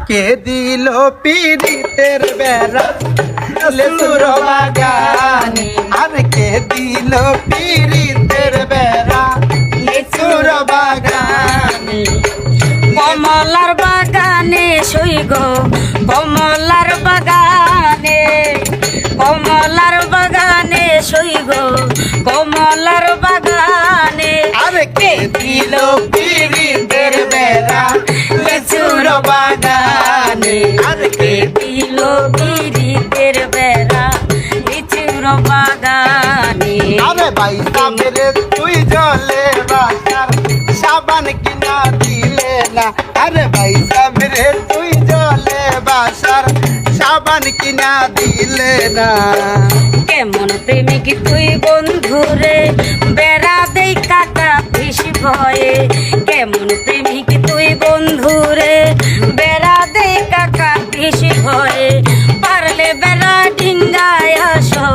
কে দিল পীড়িতের বেড়া লেসুর বাগানে, আর কে দিল পীড়িতের বেড়া লেসুর বাগানে। কমলার বাগানে শুই গো, কমলার বাগানে, কমলার বাগানে শুই গো, কমলার বাগানে। আর কে দিল পীড়িতের বেড়া লেসুর বাগানে, আর কে দিল পীড়িতের বেড়া লিচুর বাগানে। আরে ভাই সামনে তুই জলে বাসার সাবান কিনা দিলে না, আরে ভাই সামনে তুই জলে বাসার সাবান কিনা দিলে না। কেমন প্রেমিক তুই বন্ধুরে বেড়া দেই কাটা পিসি ভয়ে, কেমন প্রেমিক তুই বন্ধুরে বেড়া দেই কাকা পিসি ভয়ে। পারলে বেড়া ডিঙ্গায় আসো,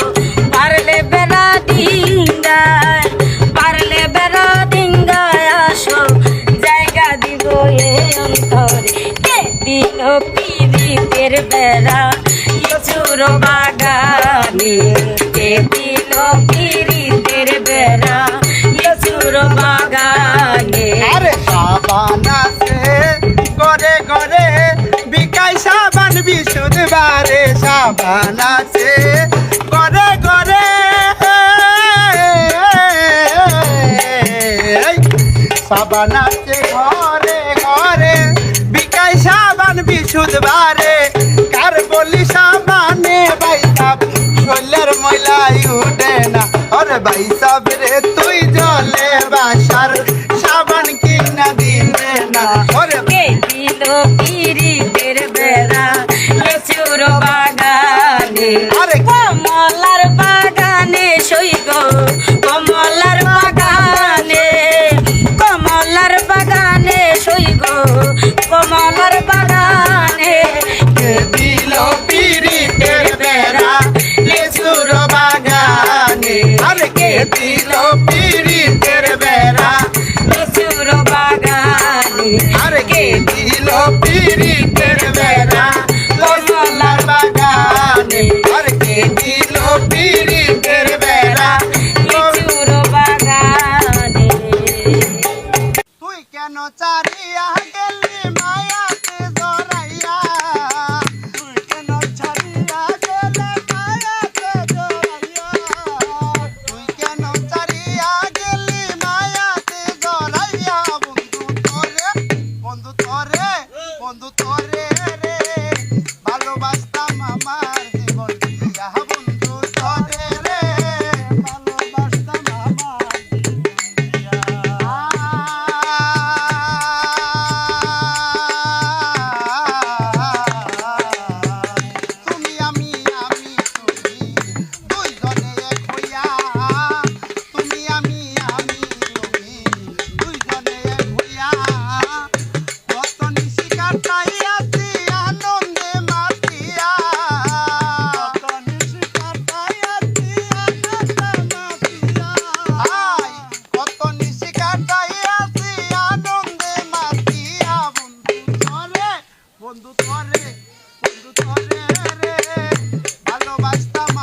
পারলে বেড়া ডিঙ্গায়, পারলে বেড়া ডিঙ্গায় আসো, জায়গা দিব এ অন্তরে। কে দিল পীড়িতের বেড়া লিচুর বাগানে, কে দিল পীড়িতের বেড়া লিচুর বাগানে। আরে সাবান আছে ঘরে ঘরে বিকাই সাবান বিশুদ্ধ বারে, সাবান আছে ঘরে ঘরে, সাবান আছে ঘরে ঘরে বিকাই সাবান বিশুদ্ধ বারে। কার বলি সাবানে ভাই সাব শৈলের ময়লাই উঠে না, আরে ভাই সাব রে তুই জলে বাসার সাবান কিনা দিলে না। ওরে কে দিল পীড়িতের বেড়া লিচুর বাগানে, আরে কমলার বাগানে শুই গো, কমলার বাগানে, কমলার বাগানে শুই গো, কমলার বাগানে। কে দিল পীড়িতের বেড়া লেসুর বাগানে, আরে কে দিল পীড়িতের বেড়া লিচুর বাগানে, আরে কে দিল পীড়িতের বেড়া কমলার বাগানে, আরে কে দিল পীড়িতের বেড়া। লিচুর বাগানে। তুই কেন চারিয়া গেলি মায়াতে জড়াইয়া, তুই কেন চারিয়া গেলে মায়াতে জড়াইয়া, তুই কেন চারিয়া গেলি মায়াতে জড়াইয়া। বন্ধু তোরে, বন্ধু তোরে রে ভালোবাসতাম আমার জীবন দিয়া, বন্ধু তোরে রে ভালোবাসতাম আমার তুমি আমি আমি তুমি দুইজনে এক হইয়া, তুমি আমি আমি তুমি দুইজনে এক হইয়া, কত নিশি কাটাইয়াছি আনন্দে মাতিয়া, কত নিশি কাটাইয়াছি আনন্দে মাতিয়া, কত নিশি কাটাইয়াছি আনন্দে মাতিয়া। বন্ধু তোরে, বন্ধু তোরে, বন্ধু তোরে রে ভালোবাসতাম